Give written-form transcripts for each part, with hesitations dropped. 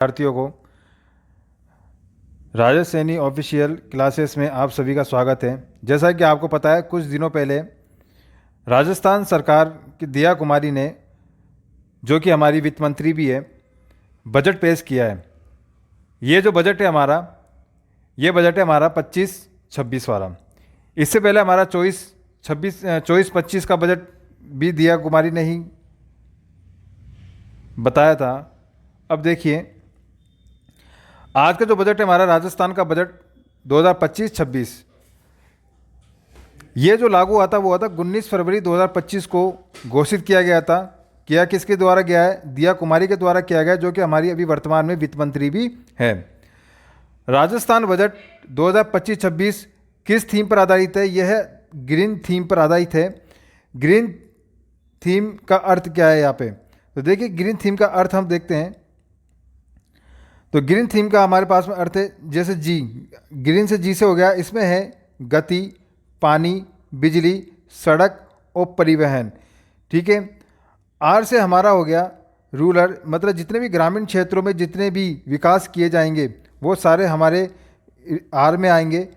विद्यार्थियों को Rajad Saini official classes में आप सभी का स्वागत है। जैसा कि आपको पता है, कुछ दिनों पहले राजस्थान सरकार की दिया कुमारी ने, जो कि हमारी वित्त मंत्री भी है, बजट पेश किया है। ये जो बजट है हमारा, ये बजट है हमारा 25-26 वाला। इससे पहले हमारा 24-25 का बजट भी दिया कुमारी ने ही बताया था। अब देखिए, आज का जो बजट है हमारा, राजस्थान का बजट 2025-26, ये जो लागू हुआ था वो हुआ था 19 फरवरी 2025 को घोषित किया गया था। किया किसके द्वारा गया है? दिया कुमारी के द्वारा किया गया, जो कि हमारी अभी वर्तमान में वित्त मंत्री भी है। राजस्थान बजट 2025-26 किस थीम पर आधारित है? यह है ग्रीन थीम पर आधारित है। ग्रीन थीम का अर्थ क्या है यहाँ पे? तो देखिए, ग्रीन थीम का अर्थ हम देखते हैं। तो ग्रीन थीम का हमारे पास में अर्थ है, जैसे जी, ग्रीन से जी से हो गया, इसमें है गति, पानी, बिजली, सड़क और परिवहन। ठीक है। आर से हमारा हो गया रूरल, मतलब जितने भी ग्रामीण क्षेत्रों में जितने भी विकास किए जाएंगे वो सारे हमारे आर में आएंगे।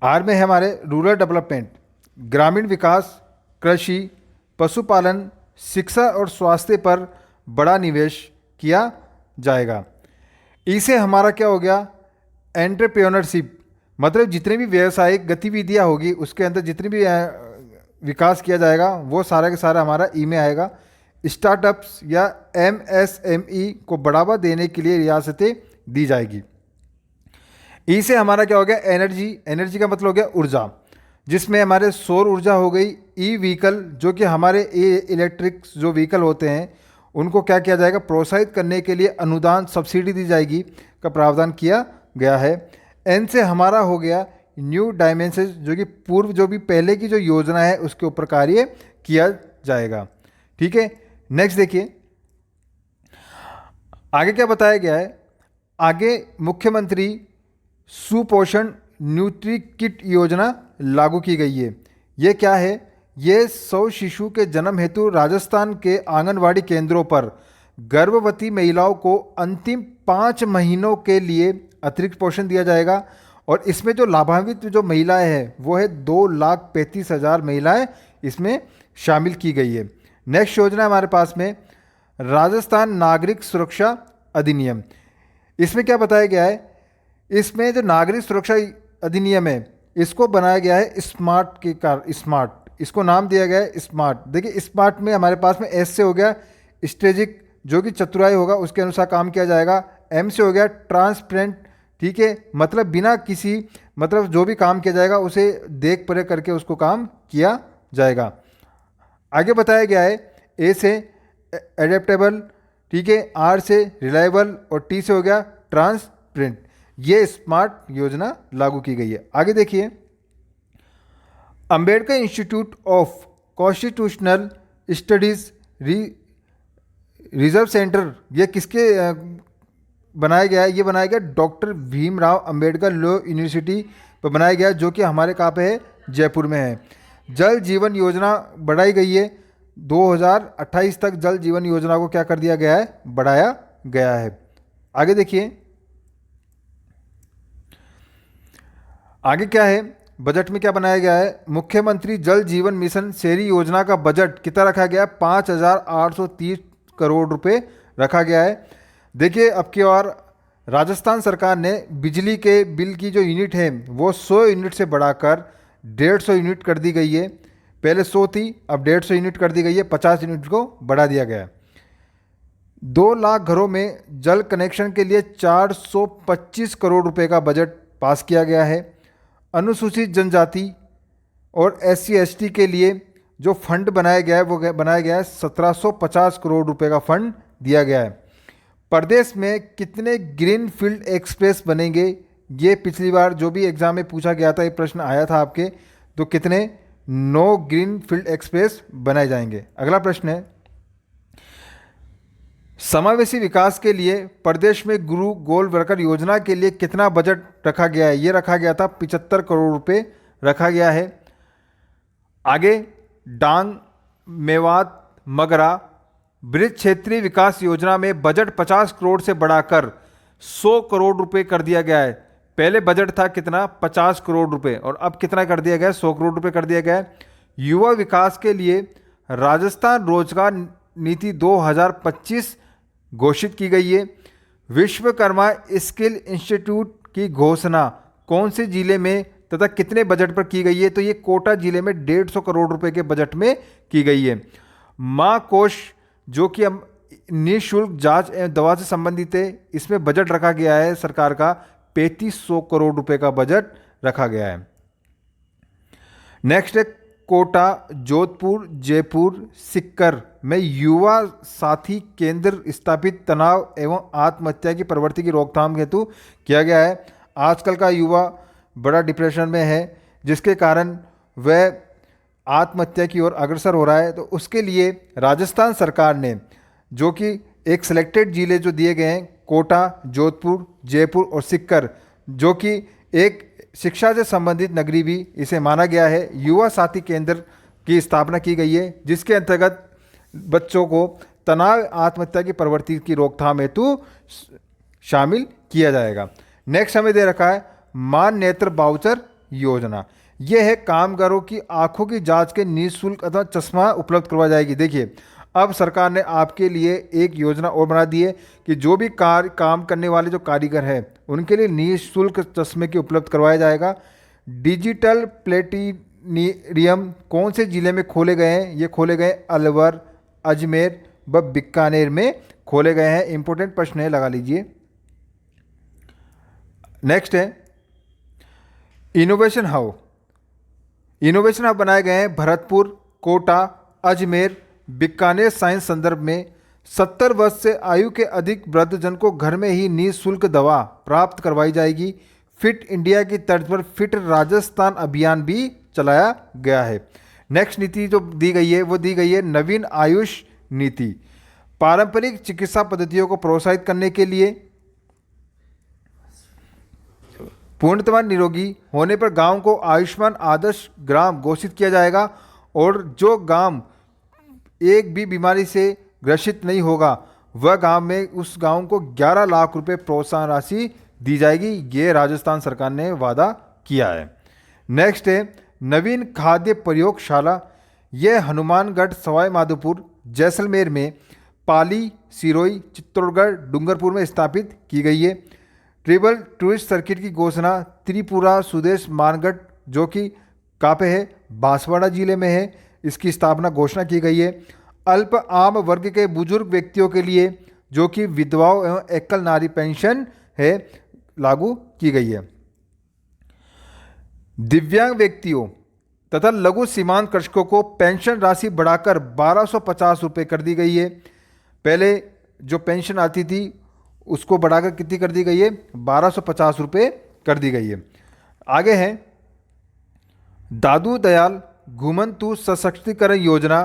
आर में है हमारे रूरल डेवलपमेंट, ग्रामीण विकास, कृषि, पशुपालन, शिक्षा और स्वास्थ्य पर बड़ा निवेश किया जाएगा। इसे हमारा क्या हो गया? एंटरप्रेन्योरशिप, मतलब जितनी भी व्यावसायिक गतिविधियां होगी उसके अंदर जितनी भी विकास किया जाएगा वो सारा के सारा हमारा ई में आएगा। स्टार्टअप्स या एमएसएमई को बढ़ावा देने के लिए रियासतें दी जाएगी। ई से हमारा क्या हो गया? एनर्जी। एनर्जी का मतलब हो गया ऊर्जा, जिसमें हमारे सौर ऊर्जा हो गई। ई व्हीकल, जो कि हमारे इलेक्ट्रिक जो व्हीकल होते हैं उनको क्या किया जाएगा? प्रोत्साहित करने के लिए अनुदान, सब्सिडी दी जाएगी का प्रावधान किया गया है। एन से हमारा हो गया न्यू डायमेंशन, जो कि पूर्व जो भी पहले की जो योजना है उसके ऊपर कार्य किया जाएगा। ठीक है। नेक्स्ट देखिए, आगे क्या बताया गया है? आगे मुख्यमंत्री सुपोषण न्यूट्री किट योजना लागू की गई है। ये क्या है? ये 100 शिशु के जन्म हेतु राजस्थान के आंगनवाड़ी केंद्रों पर गर्भवती महिलाओं को अंतिम 5 महीनों के लिए अतिरिक्त पोषण दिया जाएगा। और इसमें जो लाभान्वित जो महिलाएं हैं वो है 2,35,000 महिलाएं इसमें शामिल की गई है। नेक्स्ट योजना हमारे पास में राजस्थान नागरिक सुरक्षा अधिनियम। इसमें क्या बताया गया है? इसमें जो नागरिक सुरक्षा अधिनियम है इसको बनाया गया है स्मार्ट के कार, स्मार्ट, इसको नाम दिया गया है स्मार्ट। देखिए, स्मार्ट में हमारे पास में एस से हो गया स्ट्रेटेजिक, जो कि चतुराई होगा उसके अनुसार काम किया जाएगा। एम से हो गया ट्रांसपेरेंट, ठीक है, मतलब बिना किसी, मतलब जो भी काम किया जाएगा उसे देख परख करके उसको काम किया जाएगा। आगे बताया गया है ए से एडेप्टेबल, ठीक है, आर से रिलायबल और टी से हो गया ट्रांसपेरेंट। ये स्मार्ट योजना लागू की गई है। आगे देखिए, Ambedkar institute of constitutional studies reserve centre, ये किसके बनाया गया है? ये बनाया गया doctor Bhimrao Ambedkar law university पर बनाया गया है, जो कि हमारे कहाँ पे है? जयपुर में है। जल जीवन योजना बढ़ाई गई है। 2028 तक जल जीवन योजना को क्या कर दिया गया है? बढ़ाया गया है। आगे देखिए, आगे क्या है? बजट में क्या बनाया गया है? मुख्यमंत्री जल जीवन मिशन शहरी योजना का बजट कितना रखा गया है? 5,830 करोड़ रुपए रखा गया है। देखिए, अब की और राजस्थान सरकार ने बिजली के बिल की जो यूनिट है वो 100 यूनिट से बढ़ाकर 150 यूनिट कर दी गई है। पहले 100 थी, अब 150 यूनिट कर दी गई है, 50 यूनिट को बढ़ा दिया गया है। 2 लाख घरों में जल कनेक्शन के लिए 425 करोड़ रुपए का बजट पास किया गया है। अनुसूचित जनजाति और SC/ST के लिए जो फंड बनाया गया है वो बनाया गया है 1750 करोड़ रुपए का फंड दिया गया है। प्रदेश में कितने ग्रीन फील्ड एक्सप्रेस बनेंगे? ये पिछली बार जो भी एग्जाम में पूछा गया था, ये प्रश्न आया था आपके, तो कितने? 9 ग्रीन फील्ड एक्सप्रेस बनाए जाएंगे। अगला प्रश्न है, समावेशी विकास के लिए प्रदेश में गुरु गोलवलकर योजना के लिए कितना बजट रखा गया है? ये रखा गया था 75 करोड़ रुपए रखा गया है। आगे डांग, मेवात, मगरा ब्रिज क्षेत्रीय विकास योजना में बजट 50 करोड़ से बढ़ाकर 100 करोड़ रुपए कर दिया गया है। पहले बजट था कितना, 50 करोड़ रुपए, और अब कितना कर दिया गया है, 100 करोड़ रुपए कर दिया गया है। युवा विकास के लिए राजस्थान रोजगार नीति 2025 घोषित की गई है। विश्वकर्मा स्किल इंस्टीट्यूट की घोषणा कौन से जिले में तथा कितने बजट पर की गई है, तो ये कोटा जिले में 150 करोड़ रुपए के बजट में की गई है। मां कोष जो कि हम निःशुल्क जांच एवं दवा से संबंधित है, इसमें बजट रखा गया है सरकार का 3500 करोड़ रुपए का बजट रखा गया है। नेक्स्ट है कोटा, जोधपुर, जयपुर, सिक्कर में युवा साथी केंद्र स्थापित तनाव एवं आत्महत्या की प्रवृत्ति की रोकथाम हेतु किया गया है। आजकल का युवा बड़ा डिप्रेशन में है, जिसके कारण वह आत्महत्या की ओर अग्रसर हो रहा है। तो उसके लिए राजस्थान सरकार ने, जो कि एक सिलेक्टेड जिले जो दिए गए हैं, कोटा, जोधपुर, जयपुर और सिक्कर, जो कि एक शिक्षा से संबंधित नगरी भी इसे माना गया है, युवा साथी केंद्र की स्थापना की गई है, जिसके अंतर्गत बच्चों को तनाव आत्महत्या की प्रवृत्ति की रोकथाम हेतु शामिल किया जाएगा। नेक्स्ट हमें दे रखा है मान नेत्र बाउचर योजना। यह है कामगारों की आंखों की जांच के निःशुल्क अथवा चश्मा उपलब्ध करवाई जाएगी। देखिए, अब सरकार ने आपके लिए एक योजना और बना दी है कि जो भी काम करने वाले जो कारीगर हैं उनके लिए निःशुल्क चश्मे की उपलब्ध करवाया जाएगा। डिजिटल प्लेटिनियम कौन से जिले में खोले गए हैं, ये खोले गए अलवर, अजमेर व बीकानेर में खोले गए हैं। इंपॉर्टेंट प्रश्न है, लगा लीजिए। नेक्स्ट है इनोवेशन हब। इनोवेशन हब बनाए गए हैं भरतपुर, कोटा, अजमेर, बीकानेर साइंस संदर्भ में 70 वर्ष से आयु के अधिक वृद्धजन को घर में ही निःशुल्क दवा प्राप्त करवाई जाएगी। फिट इंडिया की तर्ज पर फिट राजस्थान अभियान भी चलाया गया है। नेक्स्ट नीति जो दी गई है वो दी गई है नवीन आयुष नीति। पारंपरिक चिकित्सा पद्धतियों को प्रोत्साहित करने के लिए पूर्णतः निरोगी होने पर गांव को आयुष्मान आदर्श ग्राम घोषित किया जाएगा, और जो गांव एक भी बीमारी से ग्रसित नहीं होगा वह गांव में उस गांव को 11 लाख रुपए प्रोत्साहन राशि दी जाएगी। ये राजस्थान सरकार ने वादा किया है। नेक्स्ट है नवीन खाद्य प्रयोगशाला। यह हनुमानगढ़, सवाई माधोपुर, जैसलमेर में, पाली, सिरोही, चित्तौड़गढ़, डूंगरपुर में स्थापित की गई है। ट्रिपल टूरिस्ट सर्किट की घोषणा त्रिपुरा, सुदेश, मानगढ़ जो कि कहाँ पे है, बांसवाड़ा जिले में है, इसकी स्थापना घोषणा की गई है। अल्प आम वर्ग के बुजुर्ग व्यक्तियों के लिए जो कि विधवाओं एवं एकल नारी पेंशन है लागू की गई है। दिव्यांग व्यक्तियों तथा लघु सीमांत कृषकों को पेंशन राशि बढ़ाकर 1250 रुपये कर दी गई है। पहले जो पेंशन आती थी उसको बढ़ाकर कितनी कर दी गई है, 1250 रुपये कर दी गई है। आगे है दादू दयाल घुमंतु सशक्तिकरण योजना।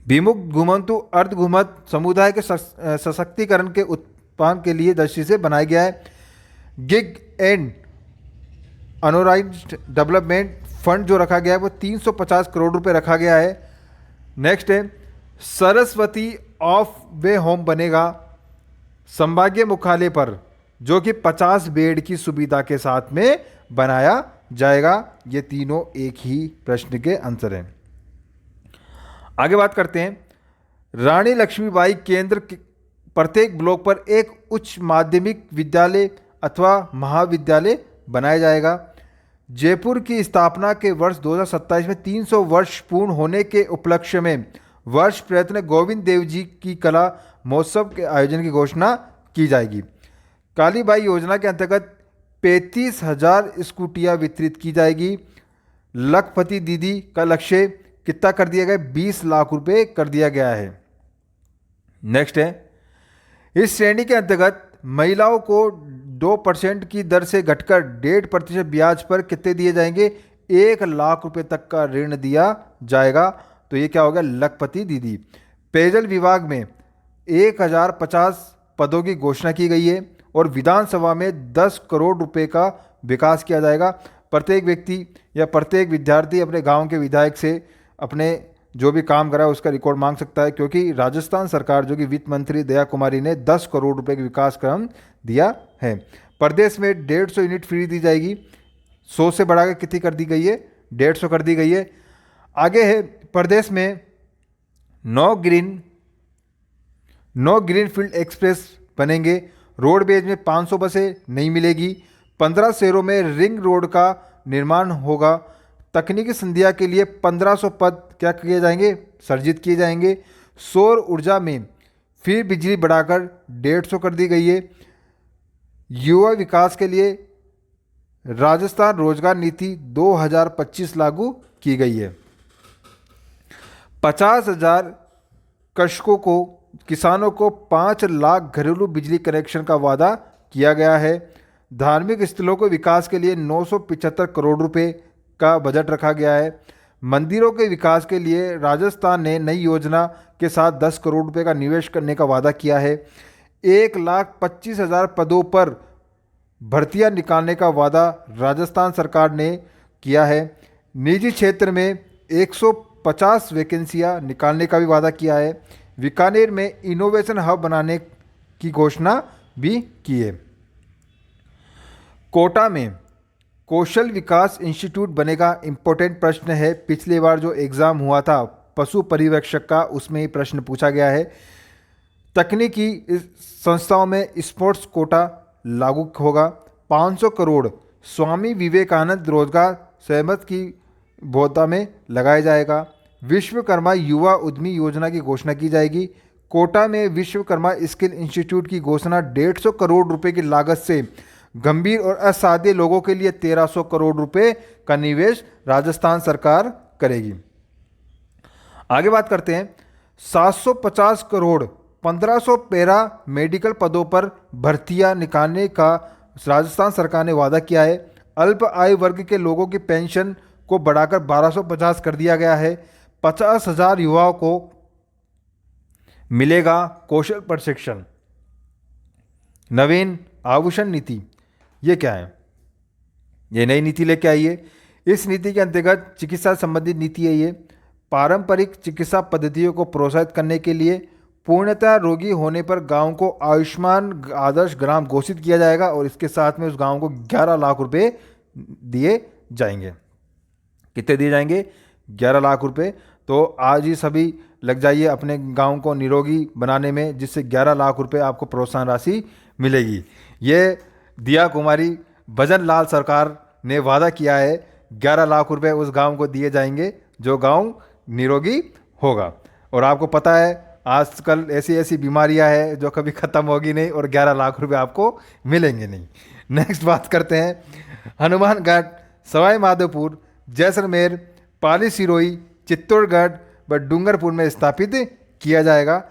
विमुक्त घुमंतु अर्ध घुमंत समुदाय के सशक्तिकरण के उत्थान के लिए दृष्टि से बनाया गया है। Gig and unorganised development fund जो रखा गया है वो 350 करोड़ रुपए रखा गया है। नेक्स्ट है सरस्वती ऑफ वे होम बनेगा संभागीय मुख्यालय पर, जो कि 50 बेड की सुविधा के साथ में बनाया जाएगा। ये तीनों एक ही प्रश्न के आंसर हैं। आगे बात करते हैं रानी लक्ष्मीबाई केंद्र। प्रत्येक ब्लॉक पर एक उच्च माध्यमिक विद्यालय अथवा महाविद्यालय बनाया जाएगा। जयपुर की स्थापना के वर्ष 2027 में 300 वर्ष पूर्ण होने के उपलक्ष्य में वर्ष प्रयत्न गोविंद देव जी की कला महोत्सव के आयोजन की घोषणा की जाएगी। कालीबाई योजना के अंतर्गत 35,000 स्कूटियाँ वितरित की जाएगी। लखपति दीदी का लक्ष्य कितना कर दिया गया, 20 लाख रुपए कर दिया गया है। नेक्स्ट है इस श्रेणी के अंतर्गत महिलाओं को 2% की दर से घटकर 1.5% ब्याज पर कितने दिए जाएंगे, 1 लाख रुपए तक का ऋण दिया जाएगा। तो ये क्या हो गया, लखपति दीदी। पेयजल विभाग में 1050 पदों की घोषणा की गई है और विधानसभा में 10 करोड़ रुपए का विकास किया जाएगा। प्रत्येक व्यक्ति या प्रत्येक विद्यार्थी अपने गांव के विधायक से अपने जो भी काम करा है उसका रिकॉर्ड मांग सकता है, क्योंकि राजस्थान सरकार जो कि वित्त मंत्री दया कुमारी ने 10 करोड़ रुपए की विकास काम दिया है। प्रदेश में 150 यूनिट फ्री दी जाएगी, 100 से बढ़ाकर कितनी कर दी गई है, 150 कर दी गई है। आगे है, प्रदेश में नो ग्रीन फील्ड एक्सप्रेस बनेंगे, रोडवेज में 500 बसें नहीं मिलेगी, 15 शहरों में रिंग रोड का निर्माण होगा, तकनीकी संध्या के लिए 1500 पद क्या किए जाएंगे, सर्जित किए जाएंगे। सौर ऊर्जा में फिर बिजली बढ़ाकर 150 कर दी गई है। युवा विकास के लिए राजस्थान रोजगार नीति 2025 लागू की गई है। 50,000 कृषकों को, किसानों को 5 लाख घरेलू बिजली कनेक्शन का वादा किया गया है। धार्मिक स्थलों को विकास के लिए 975 करोड़ रुपए का बजट रखा गया है। मंदिरों के विकास के लिए राजस्थान ने नई योजना के साथ 10 करोड़ रुपए का निवेश करने का वादा किया है। 1,25,000 पदों पर भर्तियां निकालने का वादा राजस्थान सरकार ने किया है। निजी क्षेत्र में 150 वैकेंसियां निकालने का भी वादा किया है। बीकानेर में इनोवेशन हब बनाने की घोषणा भी की है। कोटा में कौशल विकास इंस्टीट्यूट बनेगा, इंपॉर्टेंट प्रश्न है। पिछली बार जो एग्ज़ाम हुआ था पशु पर्यवेक्षक का, उसमें ही प्रश्न पूछा गया है। तकनीकी संस्थाओं में स्पोर्ट्स कोटा लागू होगा। 500 करोड़ स्वामी विवेकानंद रोजगार सहमत की बोधा में लगाया जाएगा। विश्वकर्मा युवा उद्यमी योजना की घोषणा की जाएगी। कोटा में विश्वकर्मा स्किल इंस्टीट्यूट की घोषणा 150 करोड़ रुपए की लागत से गंभीर और असाध्य लोगों के लिए 1300 करोड़ रुपए का निवेश राजस्थान सरकार करेगी। आगे बात करते हैं, 750 करोड़ 1500 पैरा मेडिकल पदों पर भर्तियां निकालने का राजस्थान सरकार ने वादा किया है। अल्प आयु वर्ग के लोगों की पेंशन को बढ़ाकर 1250 कर दिया गया है। 50,000 युवाओं को मिलेगा कौशल प्रशिक्षण। नवीन आभूषण नीति, ये क्या है? ये नई नीति लेके आई है। इस नीति के अंतर्गत चिकित्सा संबंधित नीति है। ये पारंपरिक चिकित्सा पद्धतियों को प्रोत्साहित करने के लिए पूर्णतः रोगी होने पर गांव को आयुष्मान आदर्श ग्राम घोषित किया जाएगा और इसके साथ में उस गांव को 11 लाख रुपए दिए जाएंगे। कितने दिए जाएंगे? 11 लाख रुपए। तो आज ही सभी लग जाइए अपने गांव को निरोगी बनाने में, जिससे 11 लाख रुपए आपको प्रोत्साहन राशि मिलेगी। ये दिया कुमारी भजन लाल सरकार ने वादा किया है, 11 लाख रुपए उस गांव को दिए जाएंगे जो गांव निरोगी होगा। और आपको पता है आजकल ऐसी ऐसी बीमारियां हैं जो कभी ख़त्म होगी नहीं और 11 लाख रुपए आपको मिलेंगे नहीं। नेक्स्ट बात करते हैं, हनुमानगढ़, सवाई माधोपुर, जैसलमेर, पाली सिरोही, चित्तौड़गढ़ व डूंगरपुर में स्थापित किया जाएगा।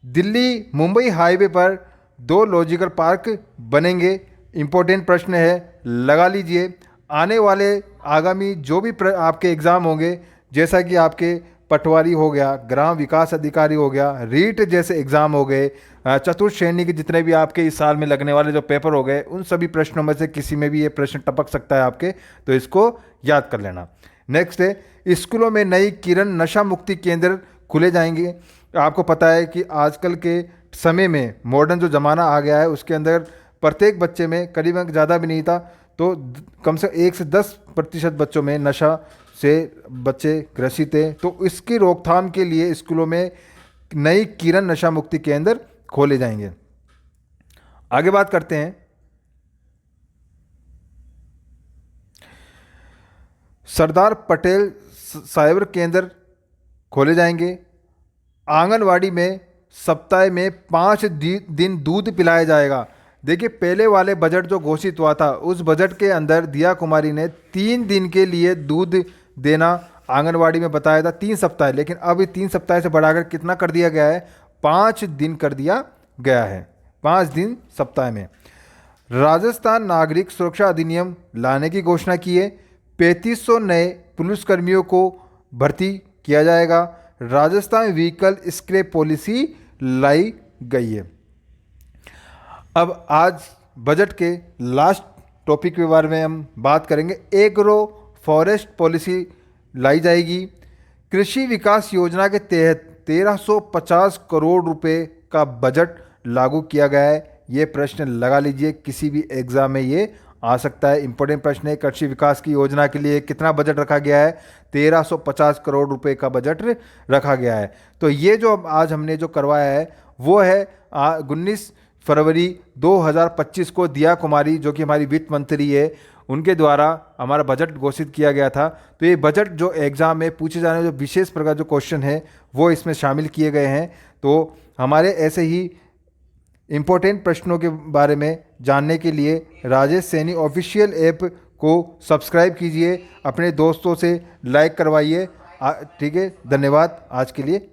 दिल्ली मुंबई हाईवे पर 2 लॉजिकल पार्क बनेंगे। इंपॉर्टेंट प्रश्न है, लगा लीजिए। आने वाले आगामी जो भी आपके एग्ज़ाम होंगे, जैसा कि आपके पटवारी हो गया, ग्राम विकास अधिकारी हो गया, रीट जैसे एग्ज़ाम हो गए, चतुर्थ श्रेणी के जितने भी आपके इस साल में लगने वाले जो पेपर हो गए, उन सभी प्रश्नों में से किसी में भी ये प्रश्न टपक सकता है आपके, तो इसको याद कर लेना। नेक्स्ट है, स्कूलों में नई किरण नशा मुक्ति केंद्र खुले जाएंगे। आपको पता है कि आजकल के समय में मॉडर्न जो ज़माना आ गया है, उसके अंदर प्रत्येक बच्चे में, करीबन ज़्यादा भी नहीं था तो कम से 1 से 10% बच्चों में नशा से बच्चे ग्रसित हैं। तो इसकी रोकथाम के लिए स्कूलों में नई किरण नशा मुक्ति केंद्र खोले जाएंगे। आगे बात करते हैं, सरदार पटेल साइबर केंद्र खोले जाएंगे। आंगनवाड़ी में सप्ताह में 5 दिन दूध पिलाया जाएगा। देखिए, पहले वाले बजट जो घोषित हुआ था, उस बजट के अंदर दिया कुमारी ने 3 दिन के लिए दूध देना आंगनवाड़ी में बताया था, 3 सप्ताह, लेकिन अब 3 सप्ताह से बढ़ाकर कितना कर दिया गया है? 5 दिन कर दिया गया है। 5 दिन सप्ताह में। राजस्थान नागरिक सुरक्षा अधिनियम लाने की घोषणा की है। 3500 नए पुलिसकर्मियों को भर्ती किया जाएगा। राजस्थान व्हीकल स्क्रैप पॉलिसी लाई गई है। अब आज बजट के लास्ट टॉपिक के बारे में हम बात करेंगे। एग्रो फॉरेस्ट पॉलिसी लाई जाएगी। कृषि विकास योजना के तहत 1350 करोड़ रुपए का बजट लागू किया गया है। ये प्रश्न लगा लीजिए, किसी भी एग्जाम में ये आ सकता है। इंपॉर्टेंट प्रश्न है, कृषि विकास की योजना के लिए कितना बजट रखा गया है? 1350 करोड़ रुपए का बजट रखा गया है। तो ये जो आज हमने जो करवाया है वो है 19 फरवरी 2025 को दिया कुमारी, जो कि हमारी वित्त मंत्री है, उनके द्वारा हमारा बजट घोषित किया गया था। तो ये बजट जो एग्ज़ाम में पूछे जाने जो विशेष प्रकार जो क्वेश्चन है वो इसमें शामिल किए गए हैं। तो हमारे ऐसे ही इम्पोर्टेंट प्रश्नों के बारे में जानने के लिए राजेश सैनी ऑफिशियल ऐप को सब्सक्राइब कीजिए, अपने दोस्तों से लाइक करवाइए। ठीक है, धन्यवाद आज के लिए।